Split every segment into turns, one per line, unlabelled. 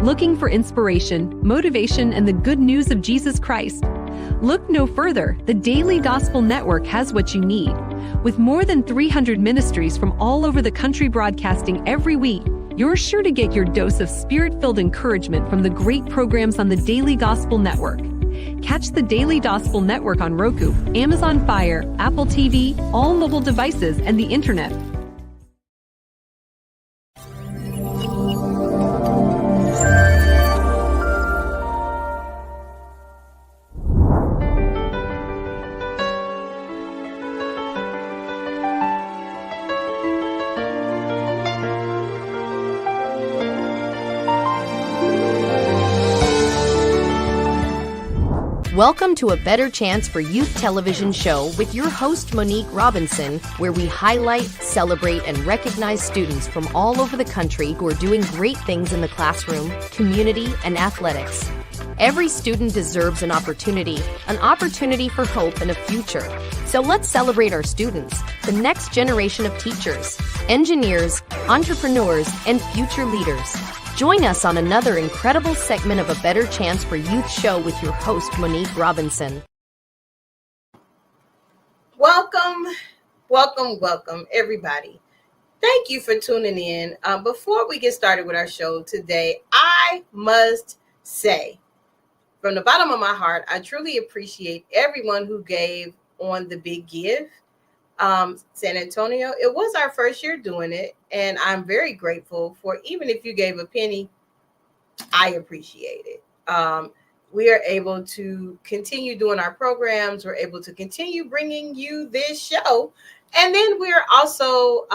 Looking for inspiration, motivation, and the good news of Jesus Christ? Look no further. The Daily Gospel Network has what you need. With more than 300 ministries from all over the country broadcasting every week, you're sure to get your dose of spirit-filled encouragement from the great programs on the Daily Gospel Network. Catch the Daily Gospel Network on Roku, Amazon Fire, Apple TV, all mobile devices, and the internet.
Welcome to A Better Chance for Youth television show with your host, Monique Robinson, where we highlight, celebrate, and recognize students from all over the country who are doing great things in the classroom, community, and athletics. Every student deserves an opportunity for hope and a future. So let's celebrate our students, the next generation of teachers, engineers, entrepreneurs, and future leaders. Join us on another incredible segment of A Better Chance for Youth show with your host, Monique Robinson.
Welcome, everybody. Thank you for tuning in. Before we get started with our show today, I must say, from the bottom of my heart, I truly appreciate everyone who gave on the Big Give. San Antonio, it was our first year doing it, and I'm very grateful for, even if you gave a penny, I appreciate it. We are able to continue doing our programs. We're able to continue bringing you this show. And then we're also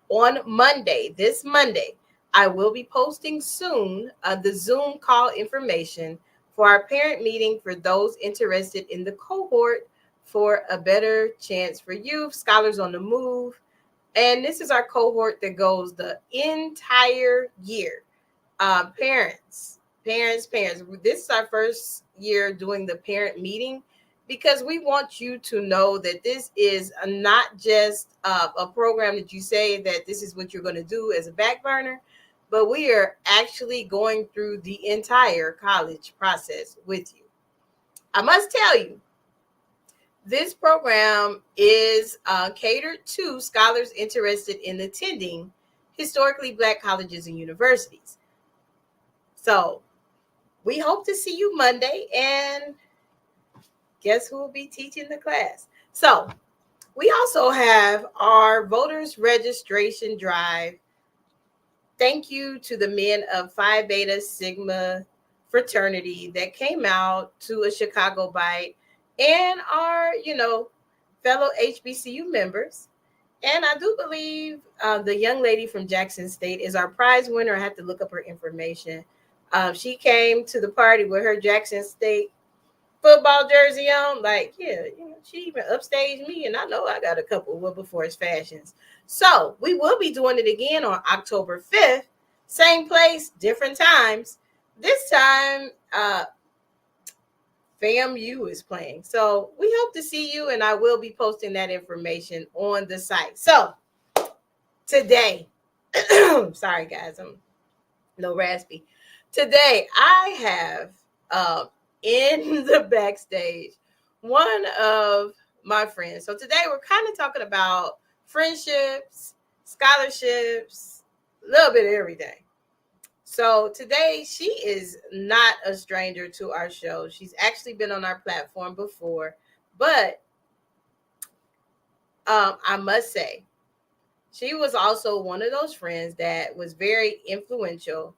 on Monday, this Monday, I will be posting soon the Zoom call information for our parent meeting for those interested in the cohort for A Better Chance for Youth, Scholars on the Move. And this is our cohort that goes the entire year. Parents. This is our first year doing the parent meeting because we want you to know that this is not just a program that you say that this is what you're going to do as a back burner, but we are actually going through the entire college process with you. I must tell you, this program is catered to scholars interested in attending historically Black colleges and universities. So we hope to see you Monday, and guess who will be teaching the class? So we also have our voters registration drive. Thank you to the men of Phi Beta Sigma fraternity that came out to a Chicago bite, and our, fellow HBCU members. And I do believe the young lady from Jackson State is our prize winner. I have to look up her information. She came to the party with her Jackson State football jersey on. She even upstaged me, and I know I got a couple of Wilberforce fashions. So we will be doing it again on October 5th. Same place, different times. This time, FAMU is playing. So we hope to see you, and I will be posting that information on the site. So today, sorry guys, I'm a little raspy. Today I have in the backstage one of my friends. So today we're kind of talking about friendships, scholarships, a little bit of everything. So today she is not a stranger to our show. She's actually been on our platform before, but I must say, she was also one of those friends that was very influential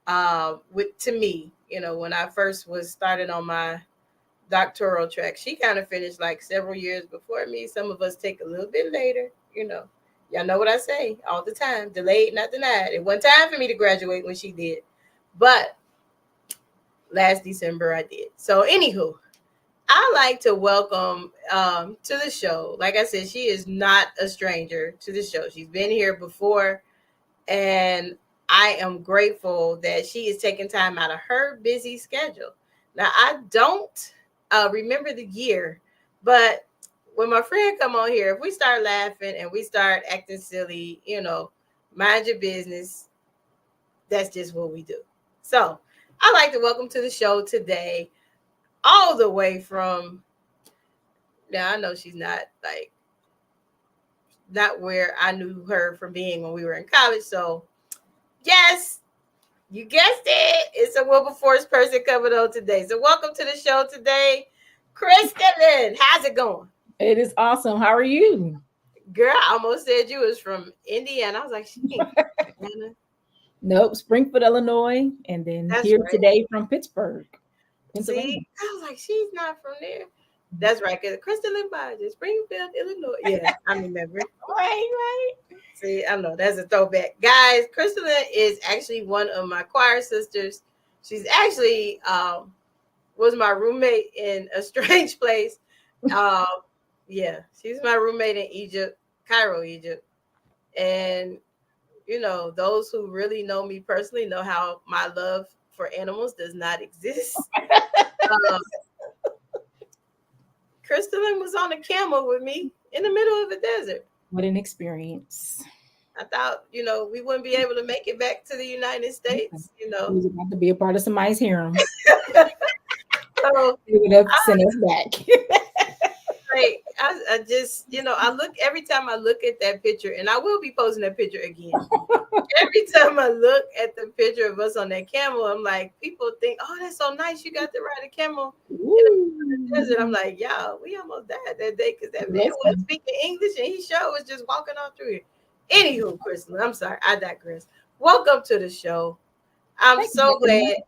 to me. When I first was started on my doctoral track, she kind of finished like several years before me. Some of us take a little bit later, Y'all know what I say all the time, delayed, not denied. It wasn't time for me to graduate when she did, but last December I did. So anywho, I like to welcome to the show. Like I said, she is not a stranger to the show. She's been here before, and I am grateful that she is taking time out of her busy schedule. Now, I don't remember the year, but when my friend come on here, if we start laughing and we start acting silly, mind your business, that's just what we do. So I'd like to welcome to the show today, all the way from, now I know she's not where I knew her from being when we were in college. So yes, you guessed it. It's a Wilberforce person coming on today. So welcome to the show today, Crystaline. How's it going?
It is awesome. How are you?
Girl, I almost said you was from Indiana. I was like, she ain't from Indiana.
Nope, Springfield, Illinois, and then
That's
here
right.
today from Pittsburgh, Pennsylvania.
See, I was like, she's not from there. That's right, because Crystaline Barger, Springfield, Illinois. Yeah, I remember.
Right.
See, I know that's a throwback. Guys, Crystaline is actually one of my choir sisters. She's actually was my roommate in a strange place. Yeah, she's my roommate in Egypt, Cairo, Egypt. And you know, those who really know me personally know how my love for animals does not exist. Crystaline was on a camel with me in the middle of the desert.
What an experience.
I thought, you know, we wouldn't be able to make it back to the United States, you
He
know.
was about to be a part of somebody's harem.
So
They would have sent us back.
like, I just, you know, I look every time I look at that picture, and I will be posting that picture again. Every time I look at the picture of us on that camel, I'm like, people think, oh, that's so nice. You got to ride a camel in the desert. I'm like, y'all, we almost died that day because that man wasn't speaking English and he sure was just walking on through here. Anywho, Crystaline, I'm sorry, I digress. Welcome to the show. I'm so glad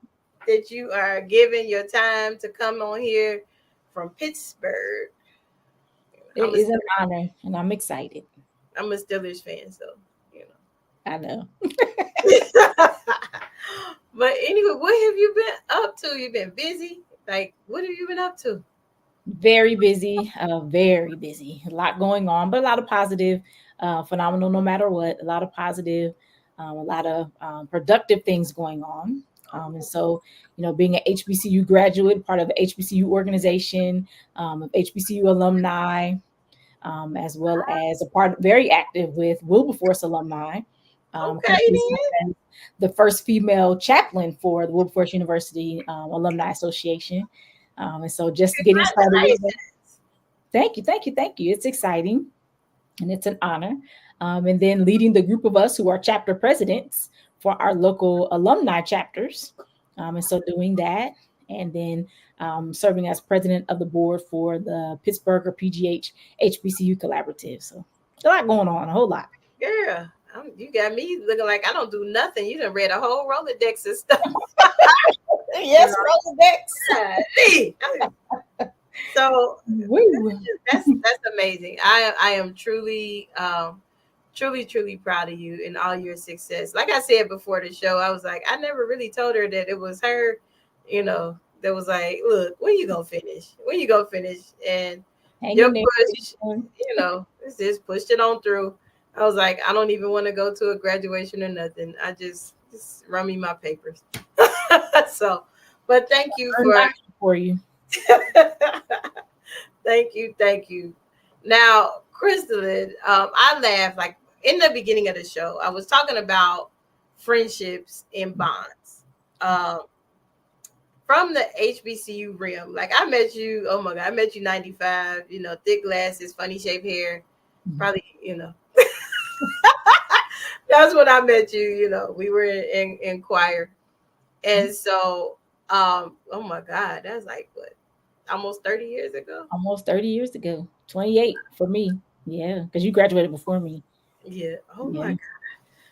that you are giving your time to come on here from Pittsburgh.
It is an honor, and I'm excited.
I'm a Steelers fan, so you know.
I know.
But anyway, what have you been up to? You've been busy? Like, what have you been up to?
Very busy, very busy. A lot going on, but a lot of positive, phenomenal no matter what. A lot of positive, a lot of productive things going on. And so, you know, being an HBCU graduate, part of the HBCU organization, of HBCU alumni, as well as a part very active with Wilberforce alumni. The first female chaplain for the Wilberforce University Alumni Association. And so just getting started with that. Thank you. It's exciting and it's an honor. And then leading the group of us who are chapter presidents for our local alumni chapters. And so doing that, and then serving as president of the board for the Pittsburgh or PGH HBCU Collaborative. So a lot going on, a whole lot.
Yeah, you got me looking like I don't do nothing. You done read a whole Rolodex and stuff.
Yes, Rolodex.
So that's amazing. I am truly proud of you and all your success. Like I said before the show, I was like, I never really told her that it was her, you know, that was like, look, when you gonna finish? And your push, you know, it's just pushed it on through. I was like, I don't even want to go to a graduation or nothing. I just run me my papers. So, but thank you
for you.
Thank you. Now, Crystaline, I laughed like in the beginning of the show. I was talking about friendships and bonds. From the HBCU realm, like I met you. Oh my God, I met you 95. You know, thick glasses, funny shaped hair. Probably, you know. That's when I met you. You know, we were in choir, and so, oh my God, that's like what, almost 30 years ago.
28 for me. Yeah, because you graduated before me.
Yeah. Oh my God.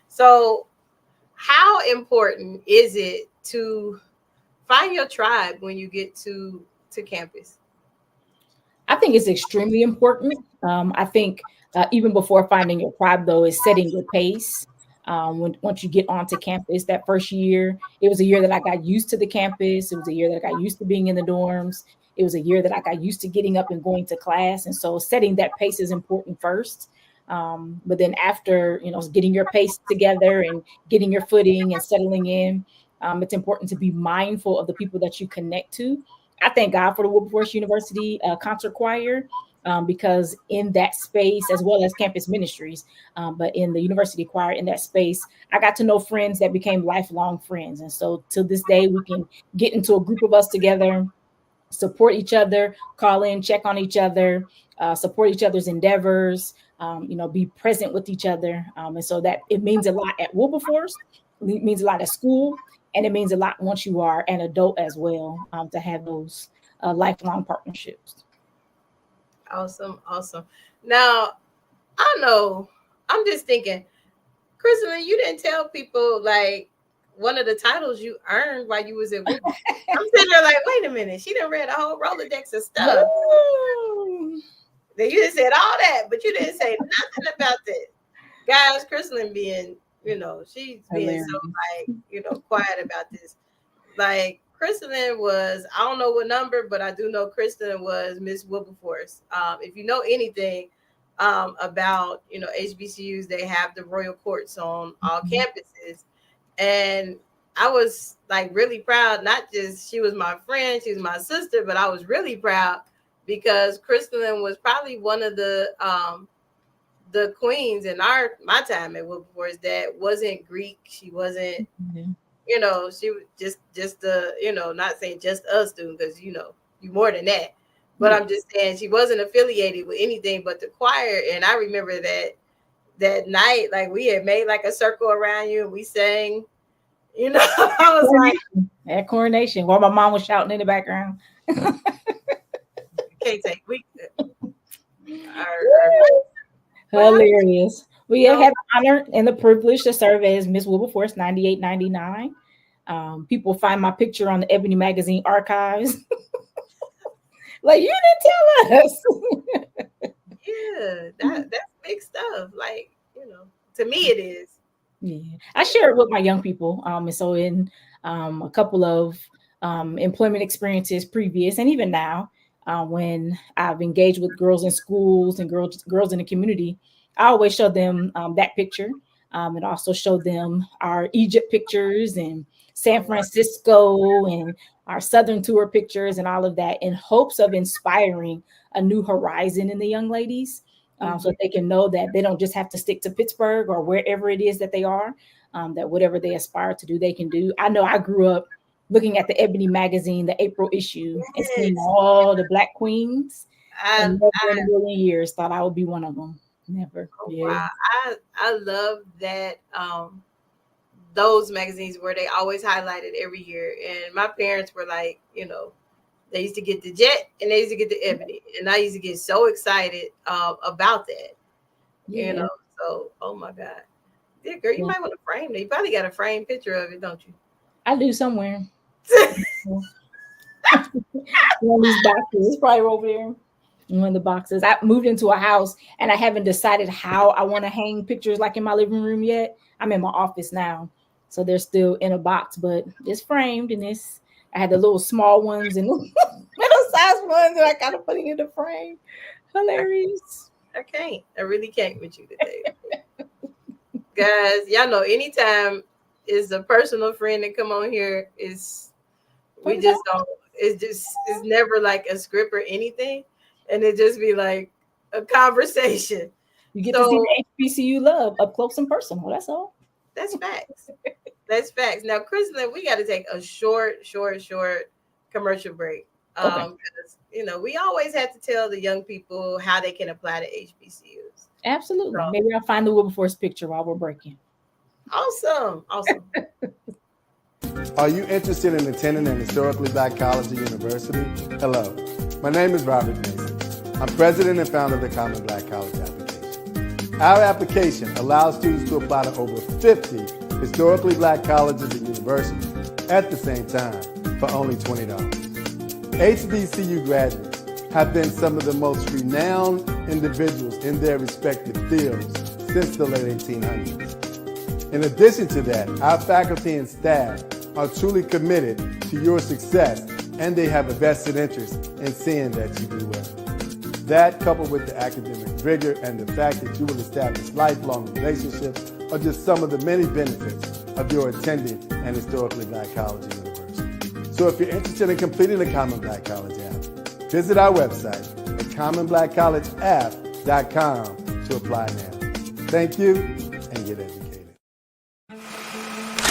So, how important is it to find your tribe when you get to campus?
I think it's extremely important. I think even before finding your tribe, though, is setting your pace. Once you get onto campus, that first year, it was a year that I got used to the campus. It was a year that I got used to being in the dorms. It was a year that I got used to getting up and going to class. And so setting that pace is important first. But then after, you know, getting your pace together and getting your footing and settling in, it's important to be mindful of the people that you connect to. I thank God for the Wilberforce University concert choir. because in that space, as well as campus ministries, but in the university choir, in that space, I got to know friends that became lifelong friends. And so to this day, we can get into a group of us together, support each other, call in, check on each other, support each other's endeavors, be present with each other. And so that it means a lot at Wilberforce, it means a lot at school, and it means a lot once you are an adult as well, to have those lifelong partnerships.
Awesome. Now, I know, I'm just thinking, Crystaline, you didn't tell people like one of the titles you earned while you was at Wilberforce. I'm sitting there like, wait a minute, she done read a whole Rolodex of stuff. Then you just said all that, but you didn't say nothing about that. Guys, Crystaline being, she's being so like, quiet about this. Like, Crystaline was, I don't know what number, but I do know Crystaline was Miss Wilberforce. If you know anything about, HBCUs, they have the royal courts on all campuses. And I was like really proud, not just she was my friend, she was my sister, but I was really proud because Crystaline was probably one of the queens in my time at Wilberforce that wasn't Greek. She wasn't, she was just not saying just us students, because you more than that. But I'm just saying she wasn't affiliated with anything but the choir. And I remember that night, like we had made like a circle around you and we sang, I was like
at coronation while my mom was shouting in the background.
Can't take
hilarious. We have the honor and the privilege to serve as Miss Wilberforce 98-99. People find my picture on the Ebony Magazine archives. Like, you didn't tell us.
Yeah, that's big stuff. Like, to me it is.
Yeah, I share it with my young people. And so in a couple of employment experiences previous, and even now, when I've engaged with girls in schools and girls in the community, I always show them that picture, and also show them our Egypt pictures and San Francisco and our Southern tour pictures and all of that, in hopes of inspiring a new horizon in the young ladies, so that they can know that they don't just have to stick to Pittsburgh or wherever it is that they are, that whatever they aspire to do, they can do. I know I grew up looking at the Ebony Magazine, the April issue, and seeing all the Black queens. And never in a million years thought I would be one of them. Never.
Oh, yeah. Wow. I love that those magazines where they always highlighted every year. And my parents were like, they used to get the Jet and they used to get the Ebony. And I used to get so excited about that. So, oh my God. Yeah, girl, you might want to frame it. You probably got a framed picture of it, don't you?
I do somewhere. One of these boxes. It's probably over there. One of the boxes. I moved into a house and I haven't decided how I want to hang pictures like in my living room yet. I'm in my office now, so they're still in a box, but it's framed. And I had the little small ones and middle sized ones, and I kind of put it in the frame. Hilarious.
I really can't with you today. Guys, y'all know anytime is a personal friend that come on here, it's never like a script or anything. And it just be like a conversation.
You get to see the HBCU love up close and personal. That's all.
That's facts. That's facts. Now, Crystaline, we got to take a short commercial break. Because, we always have to tell the young people how they can apply to HBCUs.
Absolutely. So, maybe I'll find the Wilberforce picture while we're breaking.
Awesome.
Are you interested in attending an historically Black college or university? Hello, my name is Robert Mason. I'm president and founder of the Common Black College application. Our application allows students to apply to over 50 historically Black colleges and universities at the same time for only $20. HBCU graduates have been some of the most renowned individuals in their respective fields since the late 1800s. In addition to that, our faculty and staff are truly committed to your success, and they have a vested interest in seeing that you do well. That, coupled with the academic rigor and the fact that you will establish lifelong relationships, are just some of the many benefits of your attending an historically Black college or university. So if you're interested in completing the Common Black College app, visit our website at commonblackcollegeapp.com to apply now. Thank you, and get educated.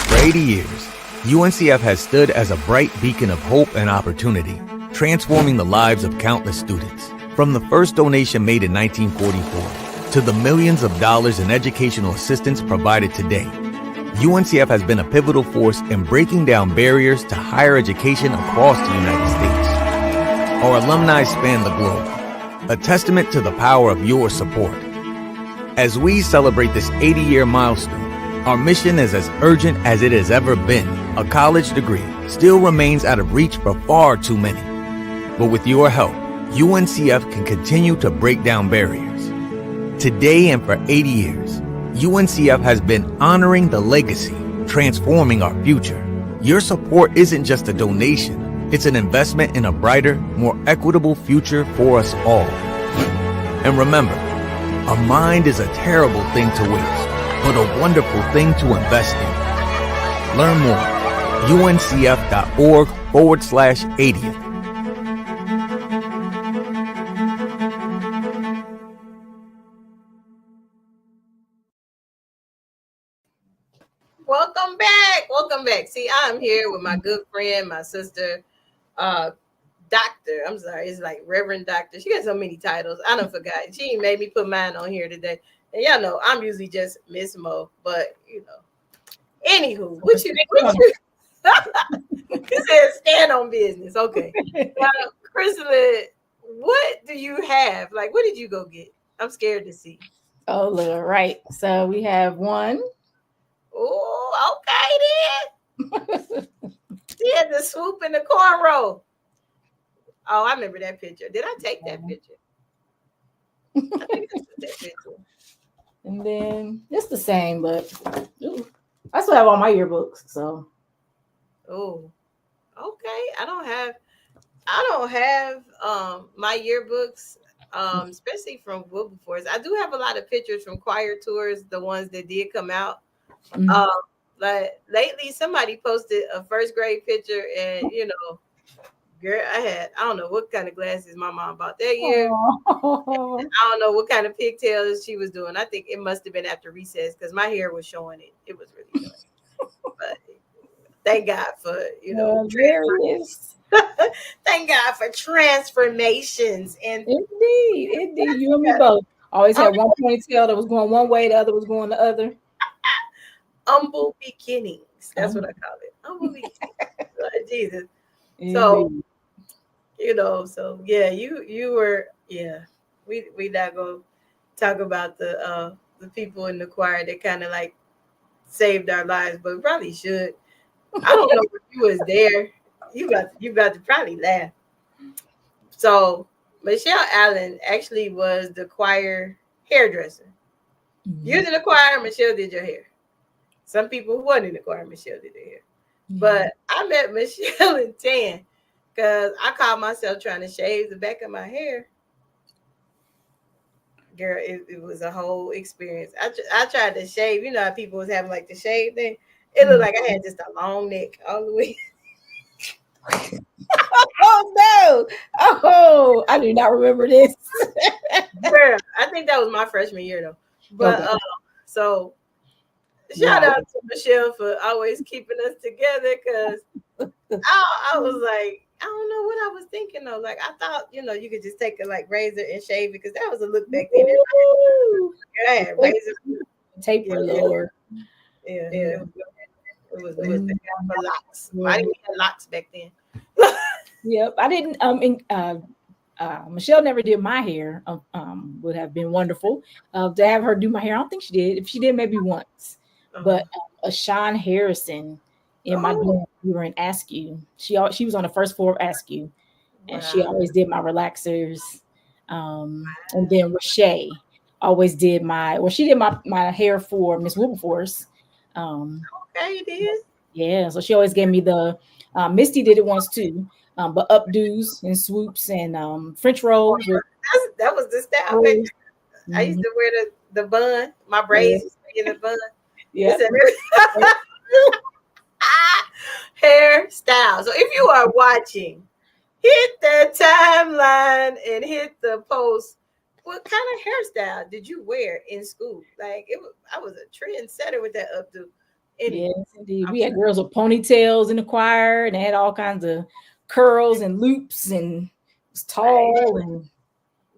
For 80 years, UNCF has stood as a bright beacon of hope and opportunity, transforming the lives of countless students. From the first donation made in 1944 to the millions of dollars in educational assistance provided today, UNCF has been a pivotal force in breaking down barriers to higher education across the United States. Our alumni span the globe, a testament to the power of your support. As we celebrate this 80-year milestone, our mission is as urgent as it has ever been. A college degree still remains out of reach for far too many. But with your help, UNCF can continue to break down barriers. Today and for 80 years, UNCF has been honoring the legacy, transforming our future. Your support isn't just a donation, it's an investment in a brighter, more equitable future for us all. And remember, a mind is a terrible thing to waste, but a wonderful thing to invest in. Learn more, uncf.org/80th.
Welcome back. Welcome back. See, I'm here with my good friend, my sister, Doctor. I'm sorry, it's like Reverend Doctor. She got so many titles. I done forgot. She made me put mine on here today. And y'all know I'm usually just Miss Mo, but you know. Anywho, what you you said stand on business. Okay. Now, Crystaline, what do you have? Like, what did you go get? I'm scared to see.
Oh, Lord, right. So we have one.
Oh, okay then. She had the swoop and the cornrow. Oh, I remember that picture. Did I take that picture? I think I took that picture.
And then it's the same, but I still have all my yearbooks. So,
oh, okay. I don't have my yearbooks, especially from Wilberforce. I do have a lot of pictures from choir tours, the ones that did come out.
Mhm.
Like lately, somebody posted a first grade picture, and you know, girl, I don't know what kind of glasses my mom bought that year.
Oh.
I don't know what kind of pigtails she was doing. I think it must have been after recess because my hair was showing it. It was really showing. But thank God for, you know,
Various.
thank God for transformations. And
Indeed. You and me both. Always had one ponytail that was going one way, the other was going the other.
humble beginnings. That's what I call it. Humble beginnings. Jesus.
Indeed.
So, you know, so yeah, you were, yeah. We not gonna talk about the people in the choir that kind of like saved our lives, but we probably should. I don't know if you was there. You got to probably laugh. So Michelle Allen actually was the choir hairdresser. You was in the choir, Michelle did your hair. Some people who wasn't in the choir, Michelle did their hair. But I met Michelle in 10 because I caught myself trying to shave the back of my hair. Girl, it was a whole experience. I tried to shave. You know how people was having like the shave thing? It looked like I had just a long neck all the way.
Oh no! Oh, I do not remember this.
Girl, I think that was my freshman year though. But
Okay.
so shout out to Michelle for always keeping us together because I was like, I don't know what I was thinking though. Like I thought, you know, you could just take a like razor and shave it because that was a look back then. I had razor
Taper, Lord.
Yeah. It was for locks. I didn't have locks back then.
Yep, I didn't. Michelle never did my hair. Would have been wonderful to have her do my hair. I don't think she did. If she did, maybe once. But Ashawn Harrison in my dorm, we were in Askew. She was on the first floor of Askew, and she always did my relaxers. And then Rashay always did she did my hair for Miss Wilberforce.
Okay, you did.
Yeah, so she always gave me the Misty did it once too, but updos and swoops and French rolls.
That was the style. I used to wear the bun, my braids in the bun.
Yeah.
Hairstyle. So if you are watching, hit that timeline and hit the post. What kind of hairstyle did you wear in school? Like I was a trendsetter with that updo. Anyway,
Yes, indeed. We had girls with ponytails in the choir, and they had all kinds of curls and loops, and it was tall.
Right.
And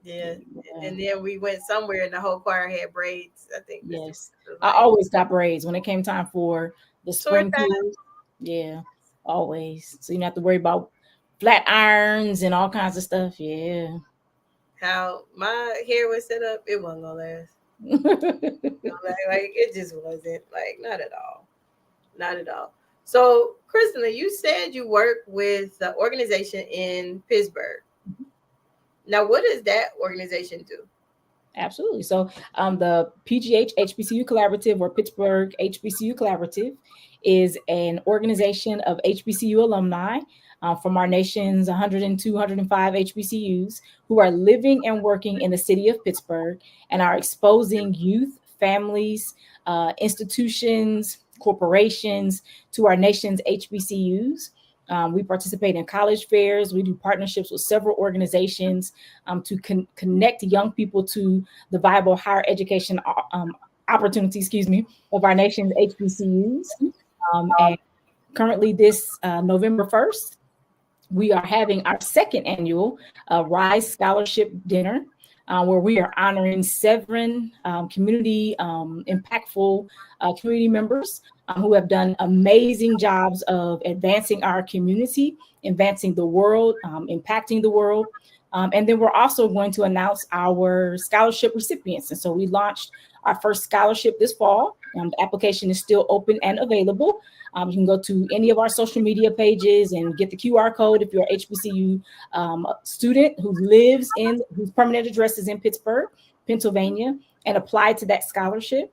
Yeah. And then we went somewhere and the whole choir had braids. I think.
yes, I always got braids when it came time for the spring pool. Yeah, always. So you don't have to worry about flat irons and all kinds of stuff. Yeah.
How my hair was set up, it wasn't gonna last. Like it just wasn't, like, not at all. Not at all. So, Crystaline, you said you work with the organization in Pittsburgh. Now, what does that organization do?
Absolutely. So the PGH HBCU Collaborative, or Pittsburgh HBCU Collaborative, is an organization of HBCU alumni from our nation's 102, 105 HBCUs who are living and working in the city of Pittsburgh and are exposing youth, families, institutions, corporations to our nation's HBCUs. We participate in college fairs. We do partnerships with several organizations to connect young people to the viable higher education opportunities, of our nation's HBCUs. And currently this November 1st, we are having our second annual Rise Scholarship Dinner, where we are honoring 7 community impactful community members who have done amazing jobs of advancing our community, advancing the world, impacting the world. And then we're also going to announce our scholarship recipients. And so we launched our first scholarship this fall. The application is still open and available. You can go to any of our social media pages and get the QR code if you're an HBCU student whose permanent address is in Pittsburgh, Pennsylvania, and apply to that scholarship.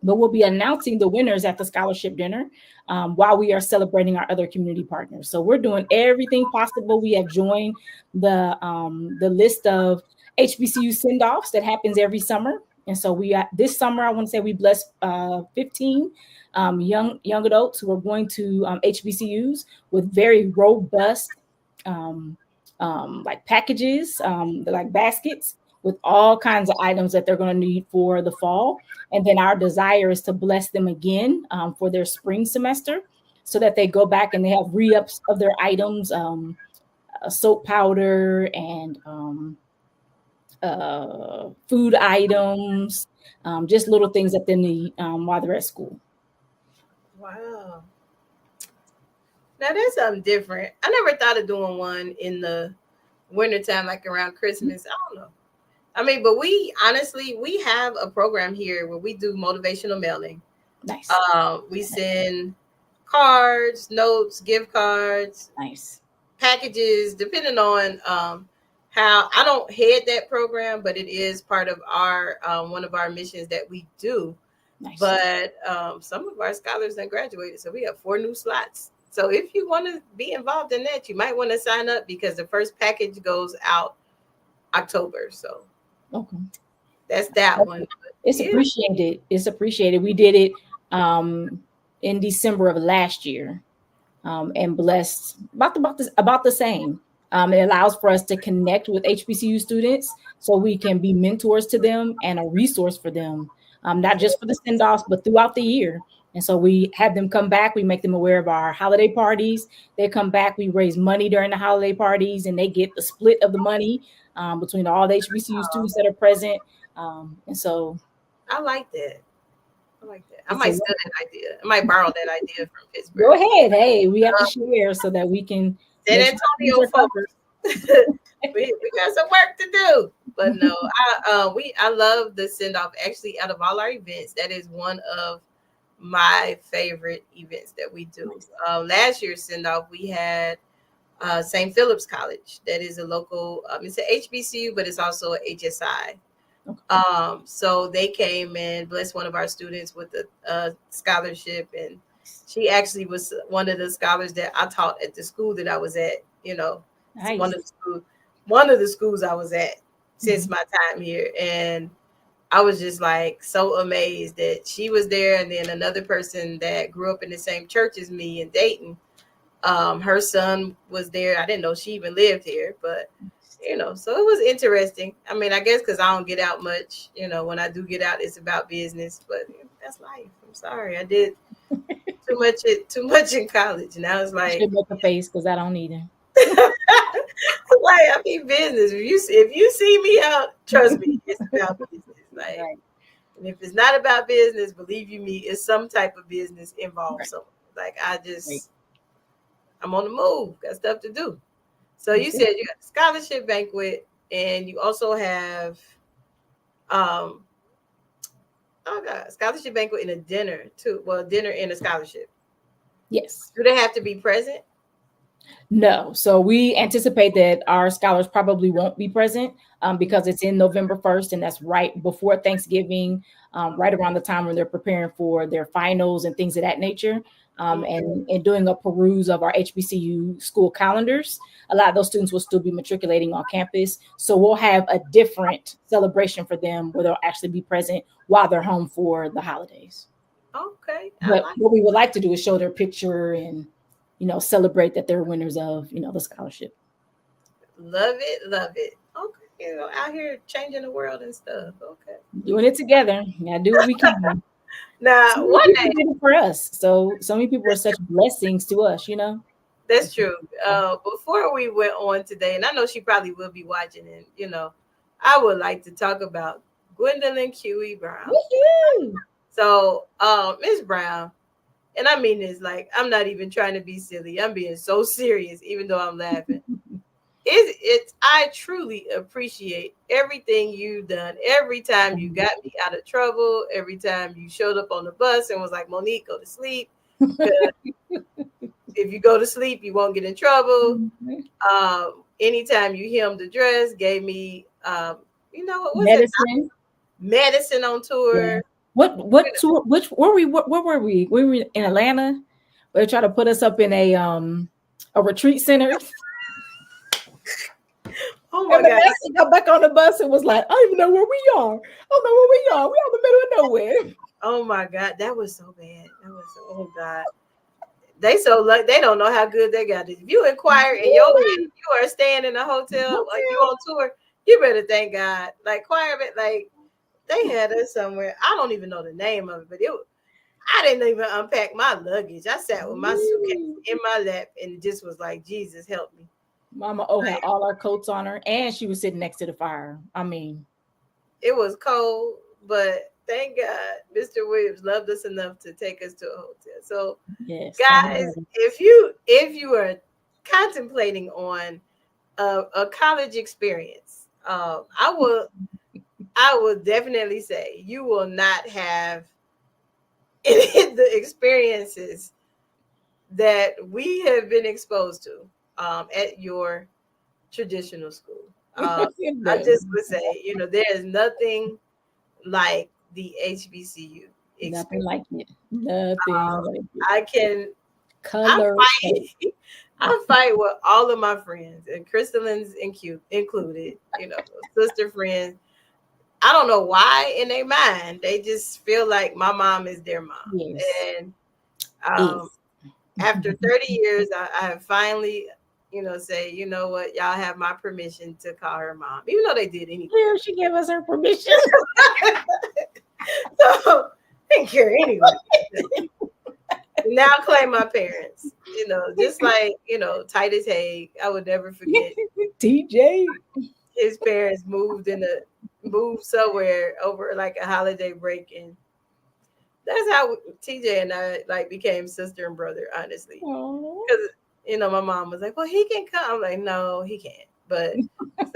But we'll be announcing the winners at the scholarship dinner while we are celebrating our other community partners. So we're doing everything possible. We have joined the list of HBCU send-offs that happens every summer. And so this summer, I want to say we blessed 15 young adults who are going to HBCUs with very robust like packages, like baskets with all kinds of items that they're going to need for the fall. And then our desire is to bless them again for their spring semester so that they go back and they have re-ups of their items, soap powder and food items, just little things that they need while they're at school.
Wow. Now that's something different. I never thought of doing one in the wintertime, like around Christmas. I don't know. I mean, but we have a program here where we do motivational mailing.
Nice.
We send cards, notes, gift cards,
nice
packages, depending on how. I don't head that program, but it is part of our one of our missions that we do. Nice. But some of our scholars have graduated, so we have 4 new slots. So if you want to be involved in that, you might want to sign up because the first package goes out October. So
okay,
that's that one.
It's appreciated. It's appreciated. We did it in December of last year, and blessed about the same. It allows for us to connect with HBCU students so we can be mentors to them and a resource for them, not just for the send-offs, but throughout the year. And so we have them come back. We make them aware of our holiday parties. They come back. We raise money during the holiday parties, and they get the split of the money between all the HBCU students that are present. And so
I like that. I might steal that idea. I might borrow that idea from Pittsburgh.
Go ahead. Hey, we have to share so that we can.
San Antonio folks. we got some work to do. But no, I love the send off. Actually, out of all our events, that is one of my favorite events that we do. Last year's send off, we had St. Philip's College. That is a local. It's an HBCU, but it's also a HSI. Okay. So they came and blessed one of our students with a scholarship, and she actually was one of the scholars that I taught at the school that I was at. Nice. one of the schools I was at since my time here, and I was just like so amazed that she was there, and then another person that grew up in the same church as me in Dayton Her son was there. I didn't know she even lived here, but so it was interesting. I mean, I guess because I don't get out much, when I do get out, it's about business, but that's life. I'm sorry. I did too much in college. Now it's like,
should make a face because I don't need him.
Like, I mean, business. If you see me out, trust me, it's about business. Like, right. And if it's not about business, believe you me, it's some type of business involved. Right. So, like, I'm on the move. Got stuff to do. So you said you got a scholarship banquet, and you also have, scholarship banquet and a dinner too. Well, dinner and a scholarship.
Yes.
Do they have to be present?
No. So we anticipate that our scholars probably won't be present because it's in November 1st, and that's right before Thanksgiving, right around the time when they're preparing for their finals and things of that nature. And doing a peruse of our HBCU school calendars, a lot of those students will still be matriculating on campus. So we'll have a different celebration for them where they'll actually be present while they're home for the holidays.
Okay.
But what we would like to do is show their picture and, celebrate that they're winners of, the scholarship.
Love it. Love it. Okay. Out here changing the world and stuff. Okay.
Doing it together. Yeah, do what we can.
Now, one day
did it for us. So many people are such blessings to us,
That's true. Before we went on today, and I know she probably will be watching, and I would like to talk about Gwendolyn Huey Brown.
Woo-hoo! So,
Miss Brown, and I mean this, like, I'm not even trying to be silly. I'm being so serious, even though I'm laughing. I truly appreciate everything you've done. Every time you got me out of trouble, every time you showed up on the bus and was like, Monique, go to sleep. If you go to sleep, you won't get in trouble. Anytime you hemmed the dress, gave me, what was
medicine.
it? Medicine on tour.
Yeah. What tour? Where were we? We were in Atlanta. They tried to put us up in a retreat center.
Oh my God!
He got back on the bus and was like, "I don't even know where we are. I don't know where we are. We're in the middle of nowhere."
Oh my God, that was so bad. Oh God. They so lucky. They don't know how good they got it. If you inquire in your life, you are staying in a hotel, like you on tour, you better thank God. Like Choirman, like they had us somewhere. I don't even know the name of it, but I didn't even unpack my luggage. I sat with my suitcase in my lap and just was like, Jesus, help me.
Mama had all our coats on her, and she was sitting next to the fire. I mean,
it was cold, but thank God Mr. Williams loved us enough to take us to a hotel. So, yes, guys, if you are contemplating on a college experience, I will definitely say you will not have the experiences that we have been exposed to at your traditional school. I just would say, there is nothing like the HBCU experience.
Nothing like it. Nothing like it.
I can I fight with all of my friends, and Crystaline's included, sister friends. I don't know why in their mind they just feel like my mom is their mom. Yes. And after 30 years, I have finally, say, you know what, y'all have my permission to call her mom, even though they did anything.
Yeah, she gave us her permission.
So thank you anyway. Now claim my parents, just like, Titus Haig. I would never forget.
TJ.
His parents moved somewhere over like a holiday break, and that's how TJ and I became sister and brother, honestly. Because my mom was like, well, he can come. I'm like, no, he can't. But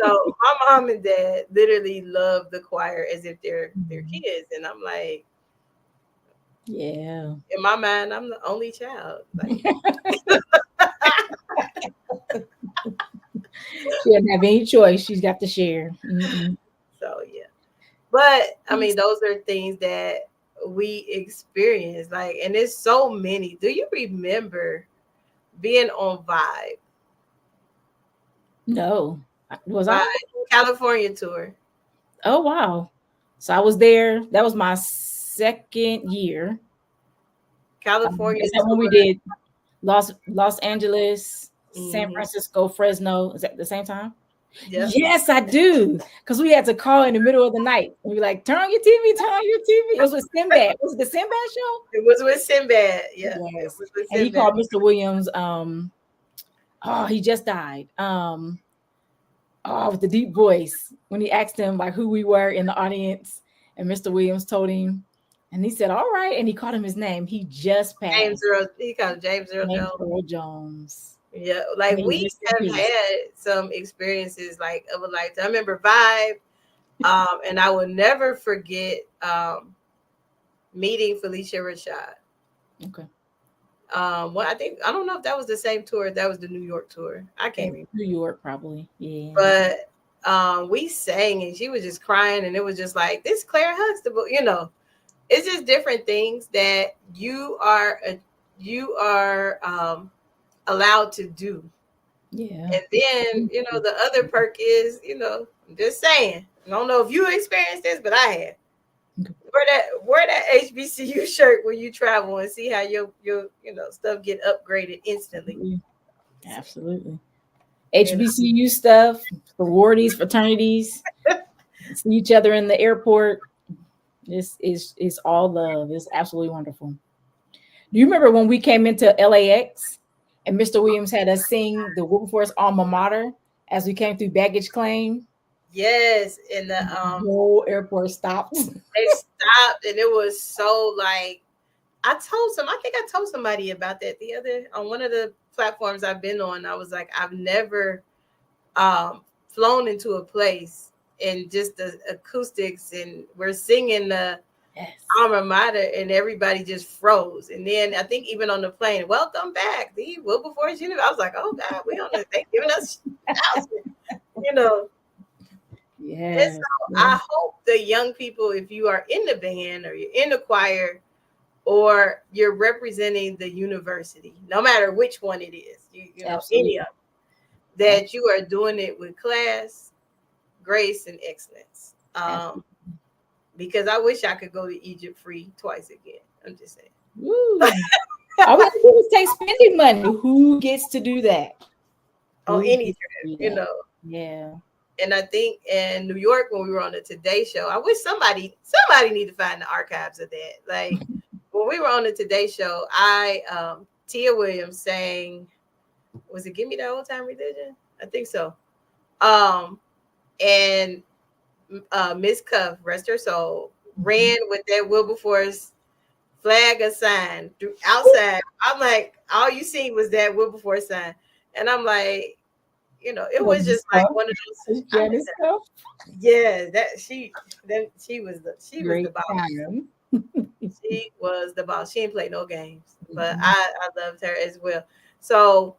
so my mom and dad literally love the choir as if they're their kids, and I'm like,
yeah.
In my mind, I'm the only child. Like,
she doesn't have any choice. She's got to share. Mm-hmm.
So yeah, but I mean, those are things that we experience. Like, and there's so many. Do you remember being on Vibe?
No, was I
California tour?
Oh wow! So I was there. That was my second year.
California.
Is that when we did Los Angeles, San Francisco, Fresno. Is that the same time? Yep. Yes, I do. Because we had to call in the middle of the night. We were like, turn on your TV, turn on your TV. It was with Sinbad. Was it the Sinbad show?
It was with Sinbad. Yeah.
Yes. And he called Mr. Williams. He just died. With the deep voice when he asked him like who we were in the audience, and Mr. Williams told him, and he said, "All right," and he called him his name. He just passed.
He called him James Earl
Jones.
Yeah, like we have had some experiences like of a lifetime. I remember Vibe, and I will never forget meeting Felicia Rashad.
Okay.
Well, I don't know if that was the same tour. That was the New York tour. I can't remember.
New York, probably. Yeah.
But we sang and she was just crying, and it was just like, this Claire Huxtable, it's just different things that you are allowed to do.
Yeah.
And then, the other perk is, I'm just saying, I don't know if you experienced this, but I have. Wear that HBCU shirt when you travel and see how your stuff get upgraded instantly.
Absolutely. HBCU stuff, sororities, fraternities, see each other in the airport. This is all love. It's absolutely wonderful. Do you remember when we came into LAX and Mr. Williams had us sing the Wilberforce alma mater as we came through baggage claim?
Yes, and the
whole airport stopped.
They stopped, and it was so like, I think I told somebody about that on one of the platforms I've been on. I was like, I've never flown into a place and just the acoustics, and we're singing the alma mater, and everybody just froze. And then I think even on the plane, welcome back, the Wilberforce University. I was like, oh God, they giving us
Yeah.
And so I hope the young people, if you are in the band or you're in the choir or you're representing the university, no matter which one it is, any of them, that you are doing it with class, grace, and excellence. Because I wish I could go to Egypt free twice again. I'm just saying.
All we have to do is take spending money. Who gets to do that?
On any trip,
Yeah.
And I think in New York, when we were on the Today Show, I wish somebody need to find the archives of that. Like when we were on the Today Show, Tia Williams sang, was it "Give Me That Old Time Religion"? I think so. And Miss Cuff, rest her soul, ran with that Wilberforce flag or sign outside. I'm like, all you see was that Wilberforce sign, and I'm like, it was just like one of those. Yeah, she was the boss. She was the boss. She didn't play no games, but I loved her as well. So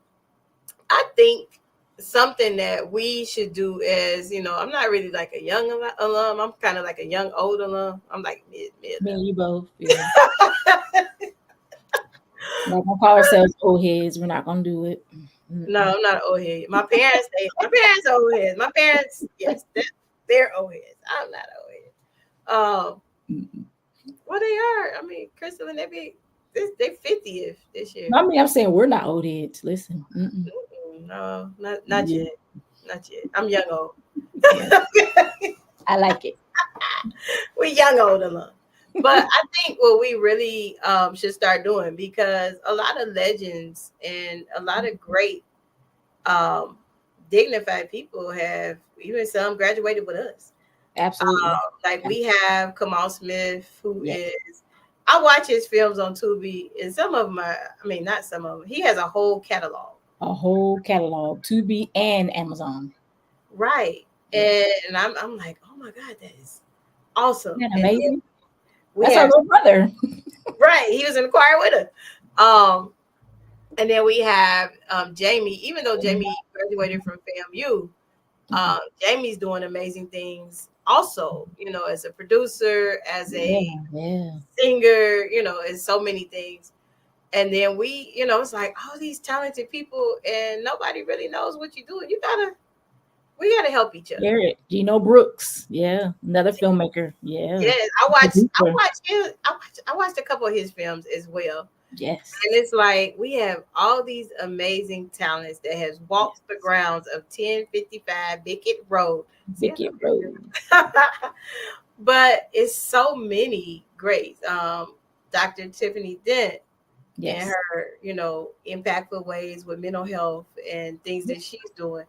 I think something that we should do is, I'm not really like a young alum. I'm kind of like a young old alum. I'm like mid.
Me and you both. Yeah. We're not gonna call ourselves old heads. We're not gonna do it.
No, I'm not an old head. My parents are old heads. My parents, yes, they're old heads. I'm not old head. Well, they are. I mean, Crystaline, they 50th this year.
I mean, I'm saying we're not old heads. Listen.
No, not yet. Not yet. I'm young old.
I like it.
We're young old alone. But I think what we really should start doing, because a lot of legends and a lot of great dignified people have, even some graduated with us.
Absolutely.
We have Kamal Smith, who is, I watch his films on Tubi, and some of them not some of them. He has a whole catalog. Tubi and Amazon. Right. Yeah. And I'm like, oh my God, that is awesome.
Isn't that amazing? That's our little brother.
Right. He was in the choir with us. And then we have Jamie, even though Jamie graduated from FAMU, Jamie's doing amazing things also, as a producer, as a singer, as so many things. And then we, it's like all these talented people and nobody really knows what you're doing. We gotta help each other.
Garrett, Gino Brooks, another filmmaker. Yeah.
Yes, I watched him. I watched a couple of his films as well.
Yes.
And it's like we have all these amazing talents that has walked the grounds of 1055 Bickett Road.
Bickett Road.
But it's so many greats. Dr. Tiffany Dent and
Yes.
her, impactful ways with mental health and things that she's doing.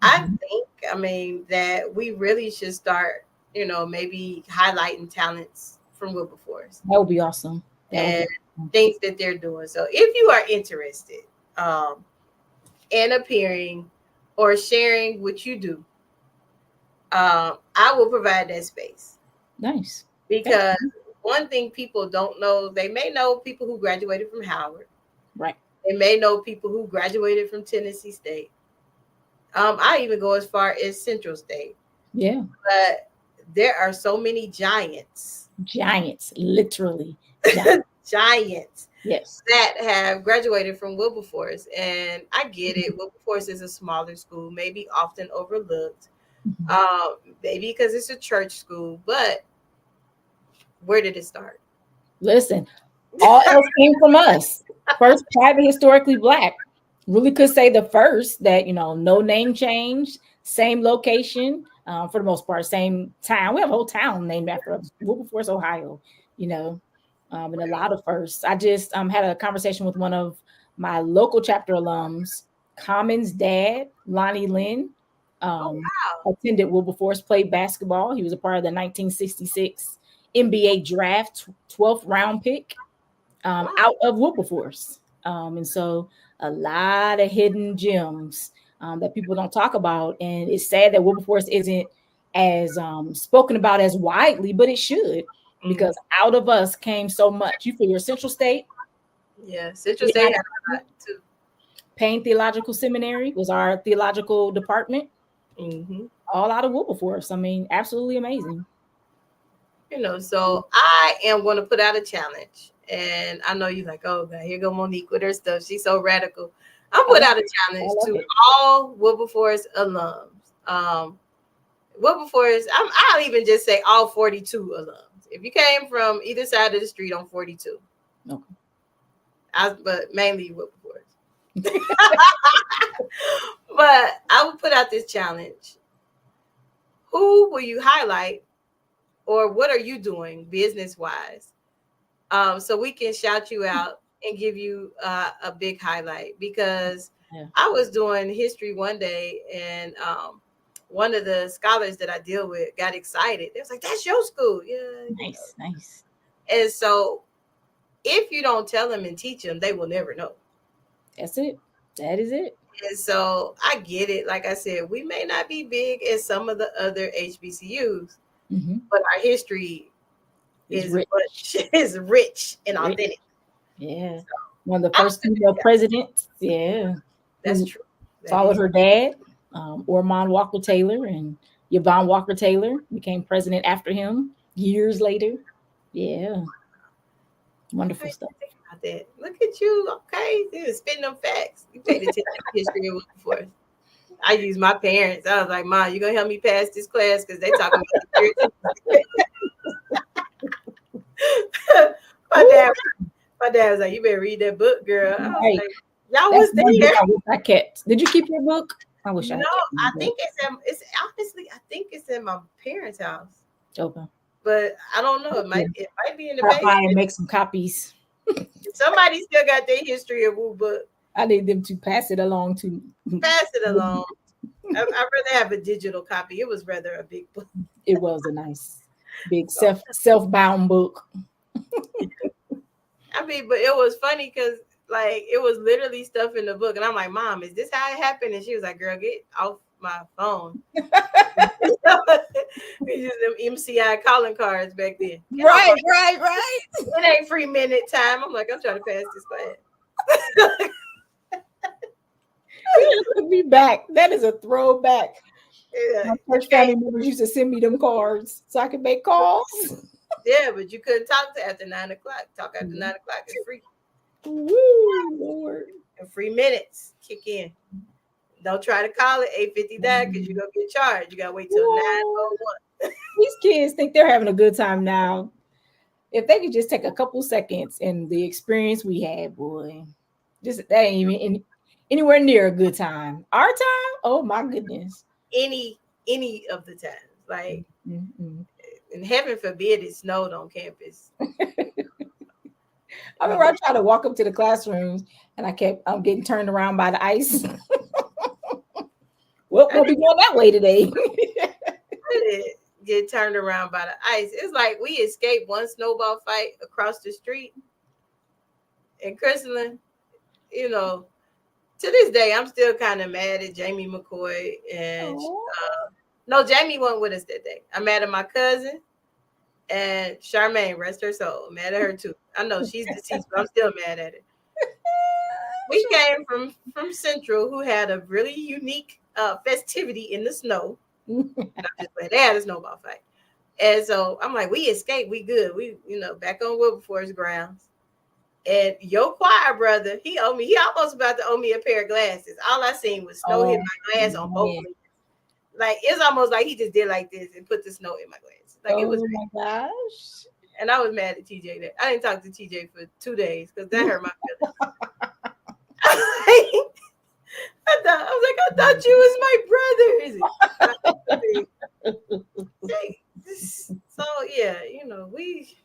I think, that we really should start, maybe highlighting talents from Wilberforce
That would be awesome.
and things that they're doing. So if you are interested in appearing or sharing what you do, I will provide that space.
Nice.
Because one thing people don't know, they may know people who graduated from Howard.
Right.
They may know people who graduated from Tennessee State. I even go as far as Central State.
Yeah.
But there are so many giants.
Giants, literally.
Giants.
Yes.
That have graduated from Wilberforce. And I get it. Wilberforce is a smaller school, maybe often overlooked. Maybe because it's a church school, but where did it start?
Listen, all else came from us. First private historically Black. Really could say the first that, no name change, same location, for the most part, same town. We have a whole town named after us, Wilberforce, Ohio, and a lot of firsts. I just had a conversation with one of my local chapter alums, Common's dad, Lonnie Lynn, attended Wilberforce, played basketball. He was a part of the 1966 NBA draft, 12th round pick out of Wilberforce. And so a lot of hidden gems that people don't talk about. And it's sad that Wilberforce isn't as spoken about as widely, but it should, because out of us came so much. You figure Central State.
Yeah, Central State had a lot too.
Payne Theological Seminary was our theological department. All out of Wilberforce. Absolutely amazing.
So I am going to put out a challenge. And I know you're like, oh, God, here go Monique with her stuff. She's so radical. I'm put out a challenge to all Wilberforce alums. Wilberforce, I'll even just say all 42 alums. If you came from either side of the street on 42.
Okay.
But mainly Wilberforce. But I will put out this challenge. Who will you highlight, or what are you doing business-wise? So we can shout you out and give you a big highlight, because I was doing history one day, and one of the scholars that I deal with got excited. They was like, that's your school. Yeah.
Nice.
And so if you don't tell them and teach them, they will never know.
That's it. That is it.
And so I get it. Like I said, we may not be big as some of the other HBCUs, but our history is rich and authentic.
Yeah. So, one of the first female presidents. Yeah.
That's true.
Followed her dad, Ormond Walker Taylor, and Yvonne Walker Taylor became president after him years later. Yeah. Wonderful stuff.
That. Look at you. Okay. You're spitting them facts. You paid attention to history of Wilberforce. I use my parents. I was like, Mom, you gonna help me pass this class? Because they talking about my dad was like, you better read that book, girl. I was like, y'all was there.
I kept. Did you keep your book? I wish I
No, I think it's in my parents' house.
Okay.
But I don't know. It might be in the
basement. I'll make some copies.
Somebody still got their history of Woo book.
I need them to pass it along to.
Pass it along. I'd rather have a digital copy. It was rather a big book.
It was a nice, big self-bound book.
But it was funny because it was literally stuff in the book, and I'm like, Mom, is this how it happened? And she was like, Girl, get off my phone. We used them MCI calling cards back then.
Right.
It ain't free minute time. I'm like, I'm trying to pass this class.
Took me back. That is a throwback.
Yeah.
My first family members used to send me them cards so I could make calls.
Yeah, but you couldn't talk to after 9 o'clock. Talk after 9 o'clock is free.
Woo, Lord.
And free minutes kick in. Don't try to call it 8:59 because you're gonna get charged. You gotta wait till 9:01.
These kids think they're having a good time now. if they could just take a couple seconds and the experience we had, boy, just that ain't even anywhere near a good time. Our time, oh my goodness.
Any of the times, like,
Mm-hmm.
and heaven forbid it snowed on campus.
I remember I tried to walk up to the classrooms and I'm getting turned around by the ice. Well, we'll be going that way today.
Get turned around by the ice. It's like we escaped one snowball fight across the street in Crystaline. You know, to this day, I'm still kind of mad at Jamie McCoy. And no, Jamie wasn't with us that day. I'm mad at my cousin and Charmaine, rest her soul. I'm mad at her too. I know she's deceased, but I'm still mad at her. We came from Central, who had a really unique festivity in the snow. They had a snowball fight. And so I'm like, we escaped, we good. We, back on Wilberforce grounds. And your choir brother, he almost about to owe me a pair of glasses. All I seen was snow hit my glass on both of them. Like, it's almost like he just did like this and put the snow in my glass. Like, it was
my gosh.
And I was mad at TJ that I didn't talk to TJ for 2 days because that hurt my feelings. I thought you was my brother. So yeah, we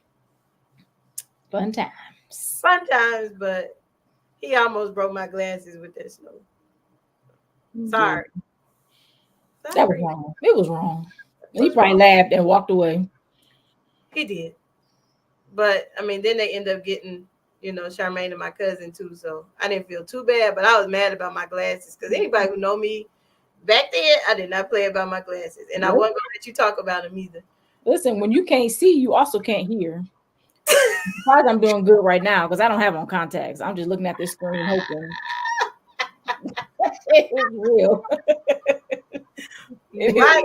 fun times,
but he almost broke my glasses with that snow. Sorry.
That was wrong. It was wrong. He probably laughed and walked away.
He did. But I mean, then they end up getting, Charmaine and my cousin too. So I didn't feel too bad, but I was mad about my glasses because anybody who know me back then, I did not play about my glasses, and I wasn't going to let you talk about them either.
Listen, when you can't see, you also can't hear. Probably I'm doing good right now because I don't have on contacts. I'm just looking at this screen hoping. It is real.
My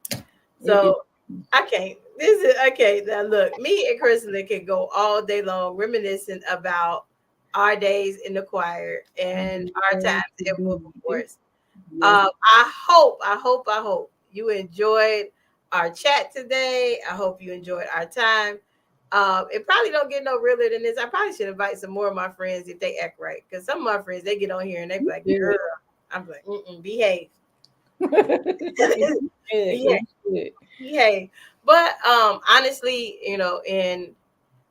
God. So I can't. This is okay. Now look, me and Crystaline can go all day long reminiscing about our days in the choir and our times at Wilberforce. I hope you enjoyed our chat today. I hope you enjoyed our time. It probably don't get no realer than this. I probably should invite some more of my friends if they act right. Because some of my friends, they get on here and they be like, girl. I'm like, behave. Behave. But honestly, and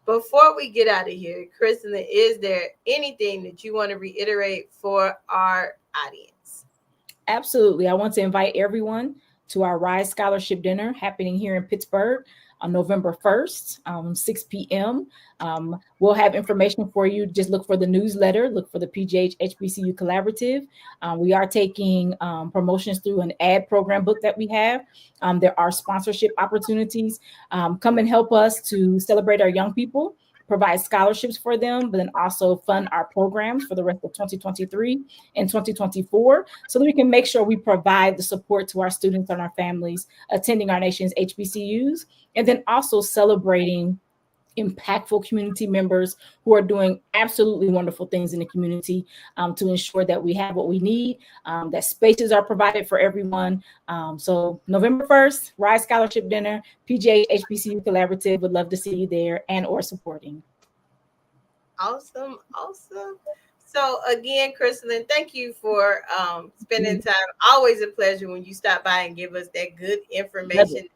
before we get out of here, Crystaline, is there anything that you want to reiterate for our audience?
Absolutely. I want to invite everyone to our Rise Scholarship Dinner happening here in Pittsburgh on November 1st, 6 p.m. We'll have information for you. Just look for the newsletter, look for the PGH HBCU Collaborative. We are taking promotions through an ad program book that we have. There are sponsorship opportunities. Come and help us to celebrate our young people, provide scholarships for them, but then also fund our programs for the rest of 2023 and 2024 so that we can make sure we provide the support to our students and our families attending our nation's HBCUs, and then also celebrating impactful community members who are doing absolutely wonderful things in the community to ensure that we have what we need, that spaces are provided for everyone. So November 1st, Rise Scholarship Dinner, PGA HBCU Collaborative. Would love to see you there and or supporting.
Awesome. So again, Crystaline, thank you for spending time. Always a pleasure when you stop by and give us that good information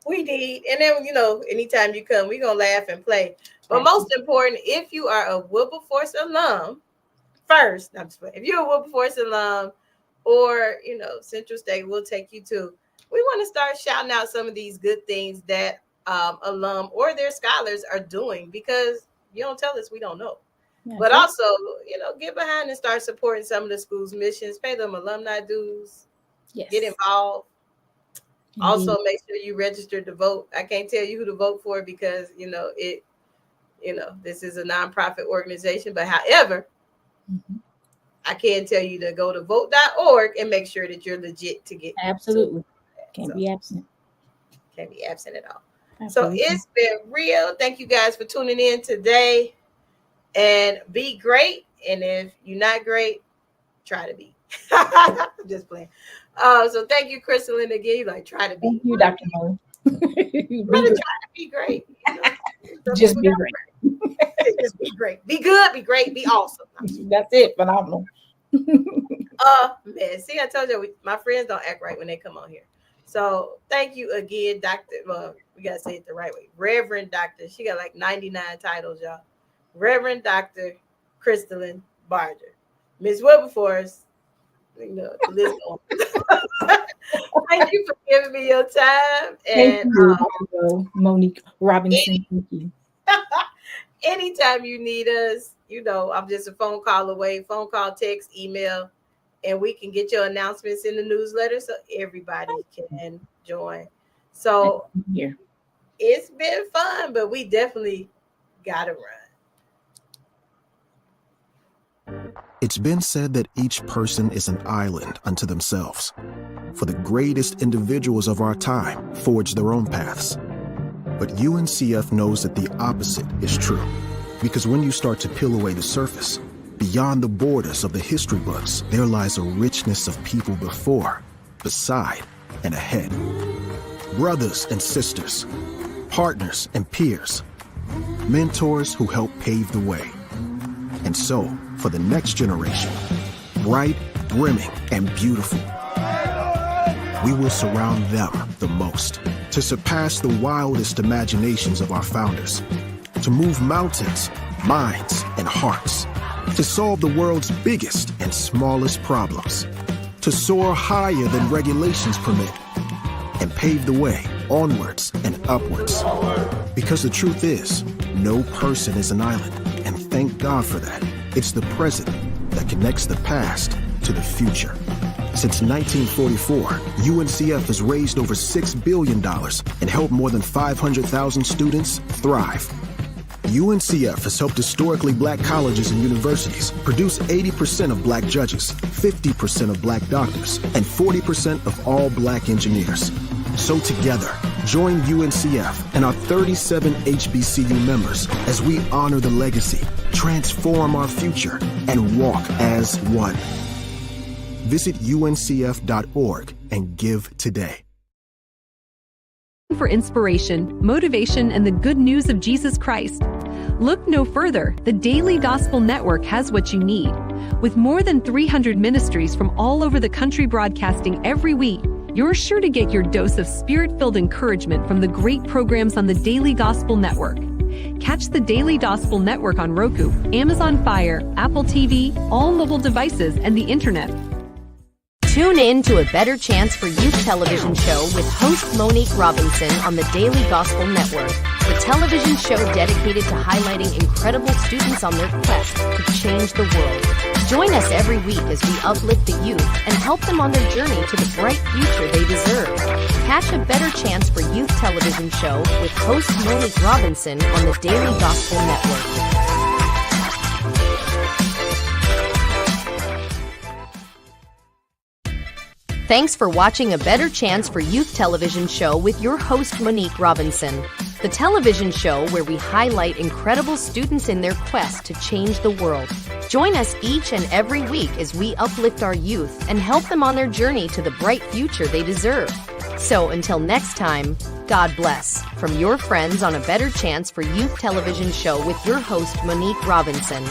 we need. And then, anytime you come, we're going to laugh and play. But most important, if you are a Wilberforce alum, first, if you're a Wilberforce alum or, Central State, we'll take you to. We want to start shouting out some of these good things that alum or their scholars are doing, because you don't tell us, we don't know. But also, get behind and start supporting some of the school's missions, pay them alumni dues, get involved. Also, make sure you register to vote. I can't tell you who to vote for because, this is a nonprofit organization. But however, I can tell you to go to vote.org and make sure that you're legit to get.
Absolutely. Can't be absent.
Can't be absent at all.
Absolutely. So
it's been real. Thank you guys for tuning in today. And be great. And if you're not great, try to be. I'm just playing. So thank you, Crystaline, again. Try to be.
Thank you, Dr. Mo.
I'm trying to be great.
Just be great.
Just be great. Be good, be great, be awesome.
That's it. Phenomenal.
Man, see, I told you my friends don't act right when they come on here. So thank you again, Dr. Well, we gotta say it the right way. Reverend Dr. She got like 99 titles, y'all. Reverend Dr. Crystaline Barger. Miss Wilberforce. You know, the list on. Thank you for giving me your time. And
thank you, Monique Robinson. Thank you.
Anytime you need us, you know, I'm just a phone call away, phone call, text, email, and we can get your announcements in the newsletter so everybody can join. So
here,
it's been fun, but we definitely got to run.
It's been said that each person is an island unto themselves. For the greatest individuals of our time forged their own paths. But UNCF knows that the opposite is true. Because when you start to peel away the surface, beyond the borders of the history books, there lies a richness of people before, beside, and ahead. Brothers and sisters, partners and peers, mentors who help pave the way. And so, for the next generation, bright, brimming, and beautiful, we will surround them the most to surpass the wildest imaginations of our founders, to move mountains, minds, and hearts, to solve the world's biggest and smallest problems, to soar higher than regulations permit, and pave the way onwards and upwards. Because the truth is, no person is an island, and thank God for that. It's the present that connects the past to the future. Since 1944, UNCF has raised over $6 billion and helped more than 500,000 students thrive. UNCF has helped historically black colleges and universities produce 80% of black judges, 50% of black doctors, and 40% of all black engineers. So together, join UNCF and our 37 HBCU members as we honor the legacy, transform our future, and walk as one. Visit uncf.org and give today.
For inspiration, motivation, and the good news of Jesus Christ, look no further. The Daily Gospel Network has what you need. With more than 300 ministries from all over the country broadcasting every week, you're sure to get your dose of spirit-filled encouragement from the great programs on the Daily Gospel Network. Catch the Daily Gospel Network on Roku, Amazon Fire, Apple TV, all mobile devices, and the internet.
Tune in to A Better Chance for Youth television show with host Monique Robinson on the Daily Gospel Network, the television show dedicated to highlighting incredible students on their quest to change the world. Join us every week as we uplift the youth and help them on their journey to the bright future they deserve. Catch A Better Chance for Youth television show with host Monique Robinson on the Daily Gospel Network. Thanks for watching A Better Chance for Youth television show with your host, Monique Robinson. The television show where we highlight incredible students in their quest to change the world. Join us each and every week as we uplift our youth and help them on their journey to the bright future they deserve. So until next time, God bless. From your friends on A Better Chance for Youth television show with your host, Monique Robinson.